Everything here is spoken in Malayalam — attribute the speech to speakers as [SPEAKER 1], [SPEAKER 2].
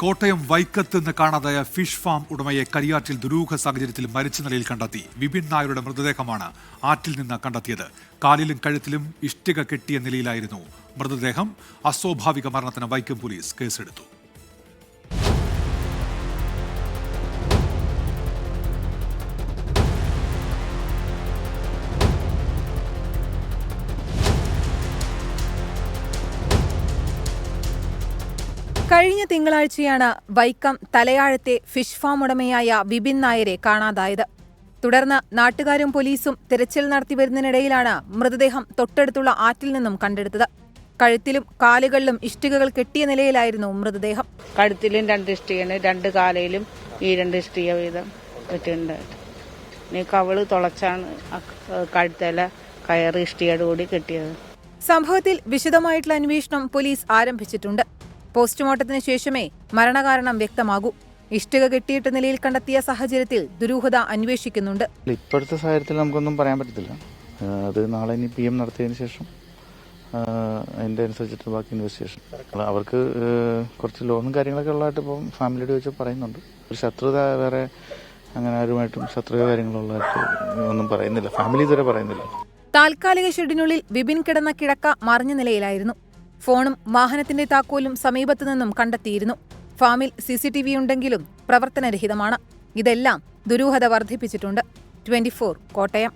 [SPEAKER 1] കോട്ടയം വൈക്കത്ത് നിന്ന് കാണാതായ ഫിഷ് ഫാം ഉടമയെ കരിയാറ്റിൽ ദുരൂഹ സാഹചര്യത്തിൽ മരിച്ച നിലയിൽ കണ്ടെത്തി. വിപിൻ നായരുടെ മൃതദേഹമാണ് ആറ്റിൽ നിന്ന് കണ്ടെത്തിയത്. കാലിലും കഴുത്തിലും ഇഷ്ടിക കെട്ടിയ നിലയിലായിരുന്നു മൃതദേഹം. അസ്വാഭാവിക മരണത്തിന് വൈക്കം പോലീസ് കേസെടുത്തു.
[SPEAKER 2] കഴിഞ്ഞ തിങ്കളാഴ്ചയാണ് വൈക്കം തലയാഴത്തെ ഫിഷ് ഫാം ഉടമയായ വിപിൻ നായരെ കാണാതായത്. തുടർന്ന് നാട്ടുകാരും പോലീസും തിരച്ചിൽ നടത്തിവരുന്നതിനിടയിലാണ് മൃതദേഹം തൊട്ടടുത്തുള്ള ആറ്റിൽ നിന്നും കണ്ടെടുത്തത്. കഴുത്തിലും കാലുകളിലും ഇഷ്ടികകൾ കെട്ടിയ നിലയിലായിരുന്നു മൃതദേഹം.
[SPEAKER 3] കഴുത്തിലും 2 ഇഷ്ടികയാണ്, 2 കാലയിലും ഈ 2 ഇഷ്ടിക വീതം കെട്ടിയിട്ടുണ്ട്. ഇനി കവള് തുളച്ചാണ് കഴുത്തല കയറ് ഇഷ്ടികയോട് കൂടി കെട്ടിയത്.
[SPEAKER 2] സംഭവത്തിൽ വിശദമായിട്ടുള്ള അന്വേഷണം പോലീസ് ആരംഭിച്ചിട്ടുണ്ട്. പോസ്റ്റ്മോർട്ടത്തിന് ശേഷമേ മരണകാരണം വ്യക്തമാകൂ. ഇഷ്ടിക കെട്ടിയിട്ട നിലയിൽ കണ്ടെത്തിയ സാഹചര്യത്തിൽ ദുരൂഹത അന്വേഷിക്കുന്നുണ്ട്.
[SPEAKER 4] ഇപ്പോഴത്തെ സാഹചര്യത്തിൽ നമുക്കൊന്നും പറയാൻ പറ്റത്തില്ല. അത് നാളെ ഇനി PM നടത്തിയതിനു ശേഷം അതിന്റെ അനുസരിച്ചിട്ട് ബാക്കി ഇൻവെസ്റ്റിഗേഷൻ. അവർക്ക് കുറച്ച് ലോണും കാര്യങ്ങളൊക്കെ ഉള്ളതായിട്ട് ഇപ്പം ഫാമിലിയോട് ചോദിച്ചാൽ പറയുന്നുണ്ട്. ഒരു ശത്രുത വേറെ അങ്ങനെ ആരുമായിട്ടും ശത്രുത കാര്യങ്ങളുള്ളതായിട്ട് ഒന്നും പറയുന്നില്ല. ഫാമിലി ഇതുവരെ പറയുന്നില്ല.
[SPEAKER 2] താൽക്കാലിക ഷെഡിനുള്ളിൽ വിപിൻ കിടന്ന കിടക്ക മറിഞ്ഞ നിലയിലായിരുന്നു. ഫോണും വാഹനത്തിന്റെ താക്കോലും സമീപത്തു നിന്നും കണ്ടെത്തിയിരുന്നു. ഫാമിൽ CCTV ഉണ്ടെങ്കിലും പ്രവർത്തനരഹിതമാണ്. ഇതെല്ലാം ദുരൂഹത വർദ്ധിപ്പിച്ചിട്ടുണ്ട്. 24 കോട്ടയം.